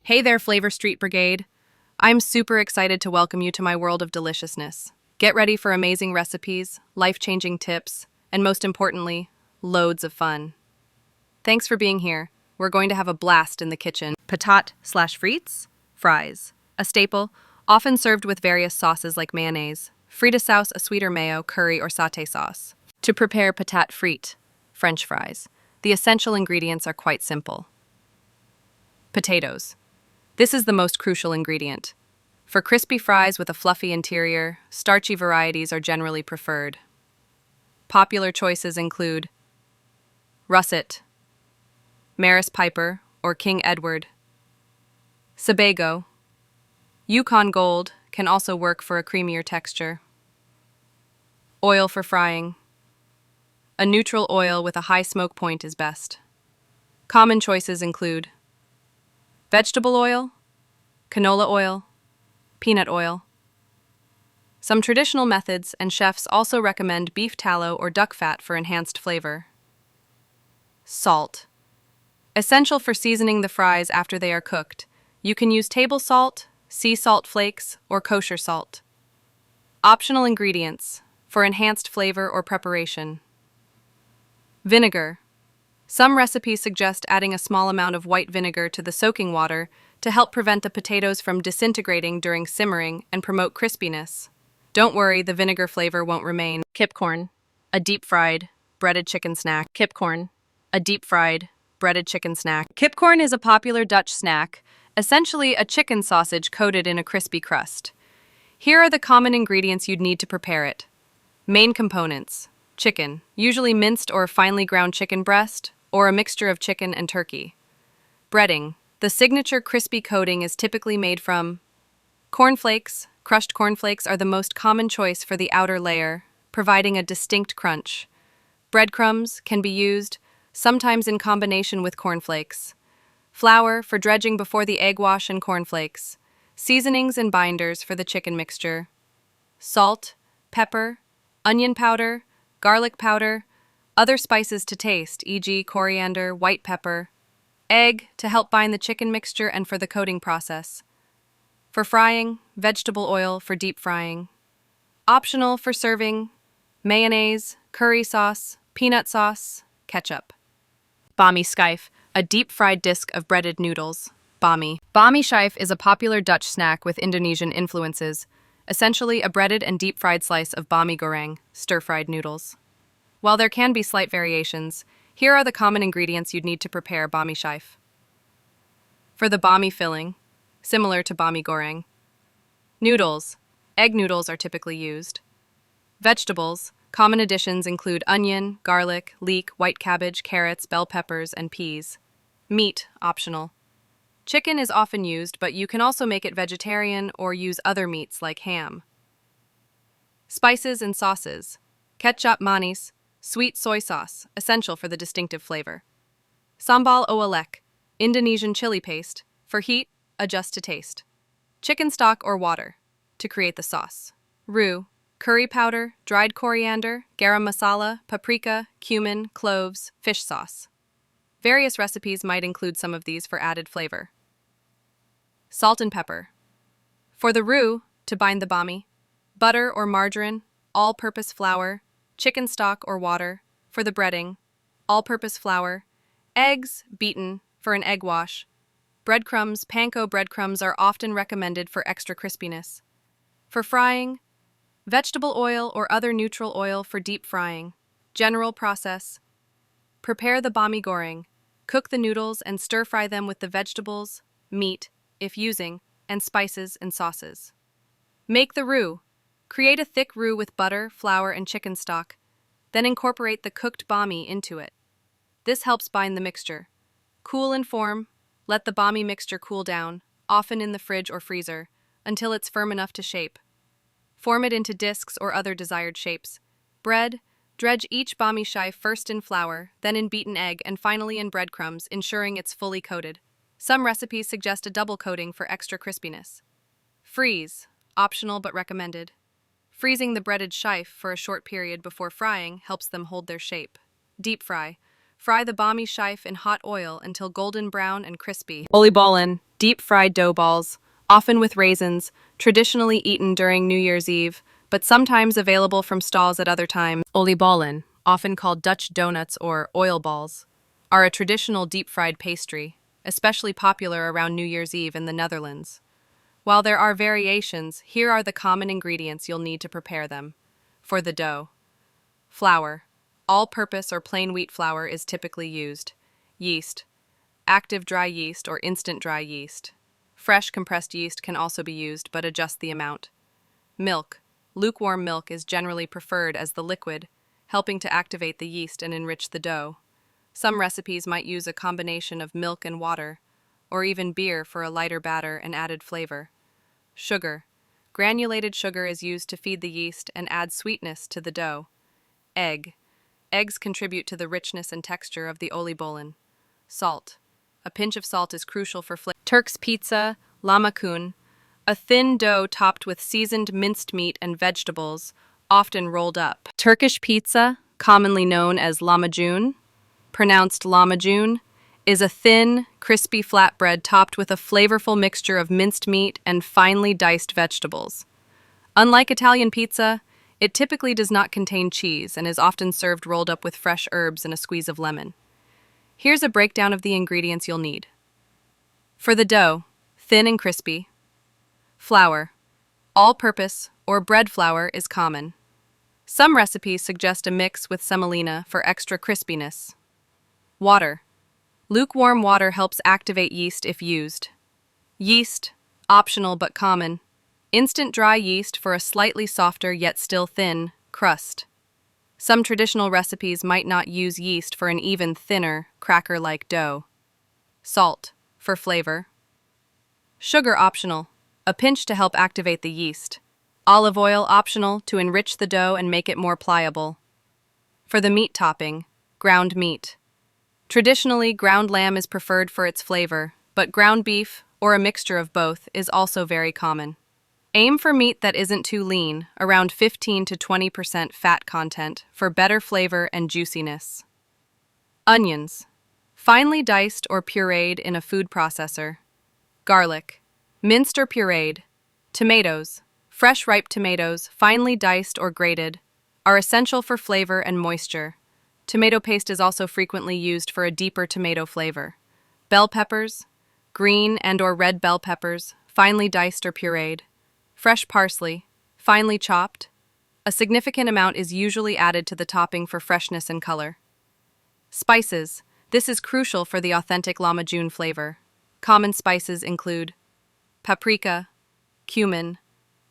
Hey there, Flavor Street Brigade. I'm super excited to welcome you to my world of deliciousness. Get ready for amazing recipes, life-changing tips, and most importantly, loads of fun. Thanks for being here. We're going to have a blast in the kitchen. Patat slash frites, fries. A staple, often served with various sauces like mayonnaise, fritessaus, a sweeter mayo, curry, or satay sauce. To prepare patat frite, French fries, the essential ingredients are quite simple. Potatoes. This is the most crucial ingredient. For crispy fries with a fluffy interior, starchy varieties are generally preferred. Popular choices include russet, Maris Piper or King Edward, Sebago, Yukon Gold can also work for a creamier texture. Oil for frying. A neutral oil with a high smoke point is best. Common choices include vegetable oil, canola oil, peanut oil. Some traditional methods and chefs also recommend beef tallow or duck fat for enhanced flavor. Salt. Essential for seasoning the fries after they are cooked. You can use table salt, sea salt flakes, or kosher salt. Optional ingredients for enhanced flavor or preparation. Vinegar. Some recipes suggest adding a small amount of white vinegar to the soaking water to help prevent the potatoes from disintegrating during simmering and promote crispiness. Don't worry, the vinegar flavor won't remain. Kipkorn, a deep-fried, breaded chicken snack. Kipkorn, a deep-fried, breaded chicken snack. Kipkorn is a popular Dutch snack, essentially a chicken sausage coated in a crispy crust. Here are the common ingredients you'd need to prepare it. Main components: chicken, usually minced or finely ground chicken breast, or a mixture of chicken and turkey. Breading. The signature crispy coating is typically made from cornflakes. Crushed cornflakes are the most common choice for the outer layer, providing a distinct crunch. Breadcrumbs can be used, sometimes in combination with cornflakes. Flour for dredging before the egg wash and cornflakes. Seasonings and binders for the chicken mixture. Salt, pepper, onion powder, garlic powder, other spices to taste, e.g. coriander, white pepper. Egg to help bind the chicken mixture and for the coating process. For frying, vegetable oil for deep frying. Optional for serving, mayonnaise, curry sauce, peanut sauce, ketchup. Bami Schijf, a deep-fried disc of breaded noodles. Bami Schijf is a popular Dutch snack with Indonesian influences, essentially a breaded and deep-fried slice of bami goreng, stir-fried noodles. While there can be slight variations, here are the common ingredients you'd need to prepare Bami Schijf. For the bami filling, similar to bami goreng. Noodles. Egg noodles are typically used. Vegetables. Common additions include onion, garlic, leek, white cabbage, carrots, bell peppers, and peas. Meat, optional. Chicken is often used, but you can also make it vegetarian or use other meats like ham. Spices and sauces. Ketchup manis, sweet soy sauce, essential for the distinctive flavor. Sambal oelek, Indonesian chili paste. For heat, adjust to taste. Chicken stock or water, to create the sauce. Roux, curry powder, dried coriander, garam masala, paprika, cumin, cloves, fish sauce. Various recipes might include some of these for added flavor. Salt and pepper. For the roux, to bind the bami, butter or margarine, all-purpose flour, chicken stock or water. For the breading, all-purpose flour, eggs, beaten, for an egg wash. Breadcrumbs, panko breadcrumbs are often recommended for extra crispiness. For frying, vegetable oil or other neutral oil for deep frying. General process. Prepare the bami goreng. Cook the noodles and stir-fry them with the vegetables, meat, if using, and spices and sauces. Make the roux. Create a thick roux with butter, flour, and chicken stock. Then incorporate the cooked bami into it. This helps bind the mixture. Cool and form. Let the bami mixture cool down, often in the fridge or freezer, until it's firm enough to shape. Form it into discs or other desired shapes. Bread. Dredge each bami schijf first in flour, then in beaten egg, and finally in breadcrumbs, ensuring it's fully coated. Some recipes suggest a double coating for extra crispiness. Freeze. Optional but recommended. Freezing the breaded schijf for a short period before frying helps them hold their shape. Deep fry. Fry the Bami Schijf in hot oil until golden brown and crispy. Oliebollen, deep-fried dough balls, often with raisins, traditionally eaten during New Year's Eve, but sometimes available from stalls at other times. Oliebollen, often called Dutch donuts or oil balls, are a traditional deep-fried pastry, especially popular around New Year's Eve in the Netherlands. While there are variations, here are the common ingredients you'll need to prepare them. For the dough: flour. All-purpose or plain wheat flour is typically used. Yeast. Active dry yeast or instant dry yeast. Fresh compressed yeast can also be used, but adjust the amount. Milk. Lukewarm milk is generally preferred as the liquid, helping to activate the yeast and enrich the dough. Some recipes might use a combination of milk and water, or even beer for a lighter batter and added flavor. Sugar. Granulated sugar is used to feed the yeast and add sweetness to the dough. Egg. Eggs contribute to the richness and texture of the oliebollen. Salt. A pinch of salt is crucial for flavor. Turkse Pizza, lahmacun, a thin dough topped with seasoned minced meat and vegetables, often rolled up. Turkish pizza, commonly known as lahmacun, pronounced lahmacun, is a thin, crispy flatbread topped with a flavorful mixture of minced meat and finely diced vegetables. Unlike Italian pizza, it typically does not contain cheese and is often served rolled up with fresh herbs and a squeeze of lemon. Here's a breakdown of the ingredients you'll need. For the dough, thin and crispy. Flour. All-purpose or bread flour is common. Some recipes suggest a mix with semolina for extra crispiness. Water. Lukewarm water helps activate yeast if used. Yeast, optional but common. Instant dry yeast for a slightly softer yet still thin crust. Some traditional recipes might not use yeast for an even thinner, cracker-like dough. Salt, for flavor. Sugar optional, a pinch to help activate the yeast. Olive oil optional to enrich the dough and make it more pliable. For the meat topping, ground meat. Traditionally, ground lamb is preferred for its flavor, but ground beef, or a mixture of both, is also very common. Aim for meat that isn't too lean, around 15 to 20% fat content, for better flavor and juiciness. Onions, finely diced or pureed in a food processor. Garlic, minced or pureed. Tomatoes, fresh ripe tomatoes, finely diced or grated, are essential for flavor and moisture. Tomato paste is also frequently used for a deeper tomato flavor. Bell peppers, green and/or red bell peppers, finely diced or pureed. Fresh parsley, finely chopped. A significant amount is usually added to the topping for freshness and color. Spices. This is crucial for the authentic lahmacun flavor. Common spices include paprika, cumin,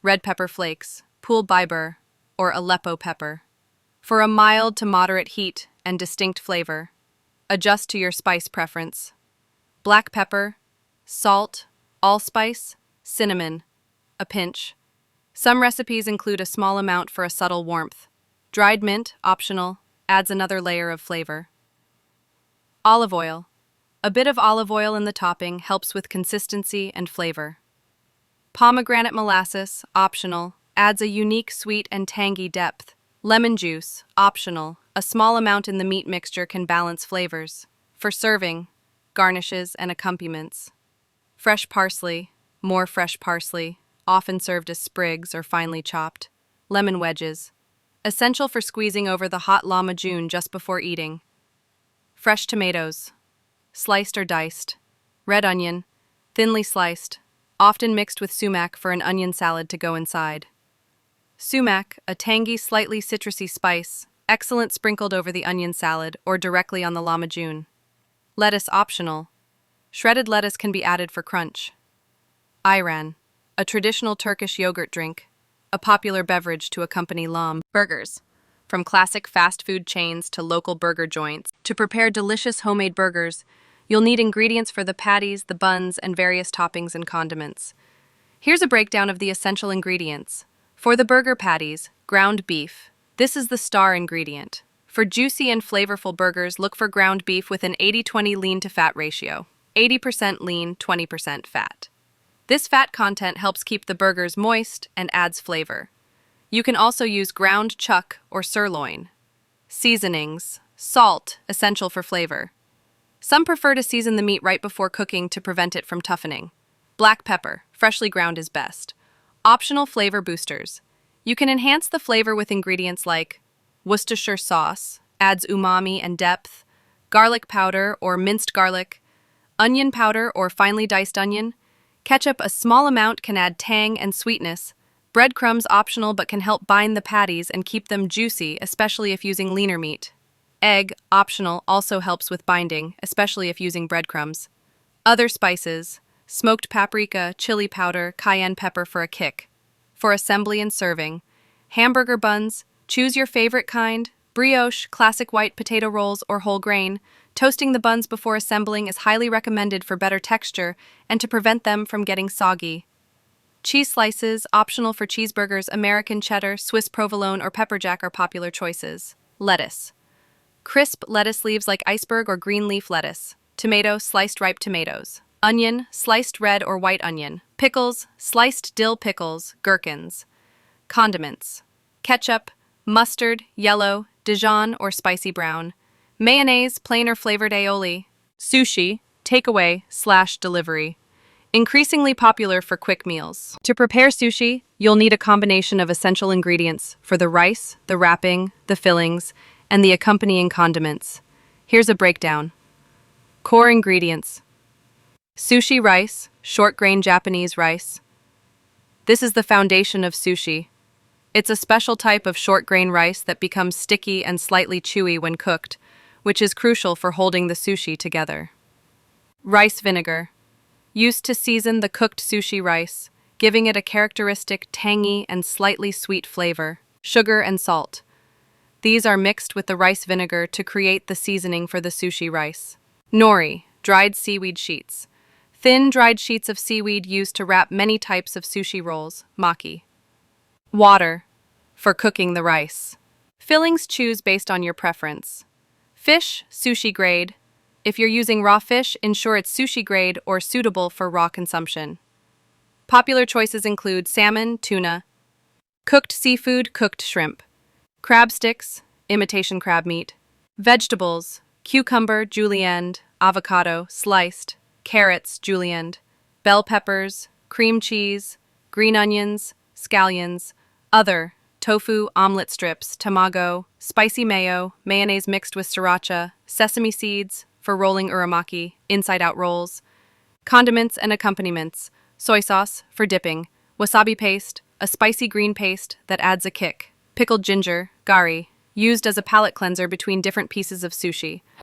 red pepper flakes, pul biber, or Aleppo pepper. For a mild to moderate heat and distinct flavor, adjust to your spice preference. Black pepper, salt, allspice, cinnamon, a pinch. Some recipes include a small amount for a subtle warmth. Dried mint, optional, adds another layer of flavor. Olive oil. A bit of olive oil in the topping helps with consistency and flavor. Pomegranate molasses, optional, adds a unique sweet and tangy depth. Lemon juice, optional, a small amount in the meat mixture can balance flavors. For serving, garnishes and accompaniments. Fresh parsley, more fresh parsley, often served as sprigs or finely chopped. Lemon wedges, essential for squeezing over the hot lahmacun just before eating. Fresh tomatoes, sliced or diced. Red onion, thinly sliced, often mixed with sumac for an onion salad to go inside. Sumac, a tangy, slightly citrusy spice, excellent sprinkled over the onion salad or directly on the lahmacun. Lettuce optional. Shredded lettuce can be added for crunch. Ayran, a traditional Turkish yogurt drink, a popular beverage to accompany lahm. Burgers. From classic fast food chains to local burger joints, to prepare delicious homemade burgers, you'll need ingredients for the patties, the buns, and various toppings and condiments. Here's a breakdown of the essential ingredients. For the burger patties, ground beef. This is the star ingredient. For juicy and flavorful burgers, look for ground beef with an 80-20 lean to fat ratio. 80% lean, 20% fat. This fat content helps keep the burgers moist and adds flavor. You can also use ground chuck or sirloin. Seasonings. Salt, essential for flavor. Some prefer to season the meat right before cooking to prevent it from toughening. Black pepper, freshly ground is best. Optional flavor boosters. You can enhance the flavor with ingredients like Worcestershire sauce, adds umami and depth, garlic powder or minced garlic, onion powder or finely diced onion. Ketchup, a small amount, can add tang and sweetness. Breadcrumbs, optional but can help bind the patties and keep them juicy, especially if using leaner meat. Egg, optional, also helps with binding, especially if using breadcrumbs. Other spices: smoked paprika, chili powder, cayenne pepper for a kick. For assembly and serving: hamburger buns, choose your favorite kind, brioche, classic white potato rolls, or whole grain. Toasting the buns before assembling is highly recommended for better texture and to prevent them from getting soggy. Cheese slices, optional for cheeseburgers, American cheddar, Swiss provolone, or pepperjack are popular choices. Lettuce. Crisp lettuce leaves like iceberg or green leaf lettuce. Tomato, sliced ripe tomatoes. Onion, sliced red or white onion. Pickles, sliced dill pickles, gherkins. Condiments: ketchup, mustard, yellow, Dijon or spicy brown. Mayonnaise, plain or flavored aioli. Sushi, takeaway/delivery. Increasingly popular for quick meals. To prepare sushi, you'll need a combination of essential ingredients for the rice, the wrapping, the fillings, and the accompanying condiments. Here's a breakdown. Core ingredients: sushi rice, short-grain Japanese rice. This is the foundation of sushi. It's a special type of short-grain rice that becomes sticky and slightly chewy when cooked, which is crucial for holding the sushi together. Rice vinegar, used to season the cooked sushi rice, giving it a characteristic tangy and slightly sweet flavor. Sugar and salt. These are mixed with the rice vinegar to create the seasoning for the sushi rice. Nori, dried seaweed sheets. Thin, dried sheets of seaweed used to wrap many types of sushi rolls, maki. Water, for cooking the rice. Fillings, choose based on your preference. Fish, sushi grade. If you're using raw fish, ensure it's sushi grade or suitable for raw consumption. Popular choices include salmon, tuna, cooked seafood, cooked shrimp, crab sticks, imitation crab meat, vegetables, cucumber, julienne, avocado, sliced, carrots, julienne, bell peppers, cream cheese, green onions, scallions, other, tofu, omelet strips, tamago, spicy mayo, mayonnaise mixed with sriracha, sesame seeds, for rolling uramaki, inside-out rolls, condiments and accompaniments: soy sauce for dipping, wasabi paste, a spicy green paste that adds a kick, pickled ginger, gari, used as a palate cleanser between different pieces of sushi.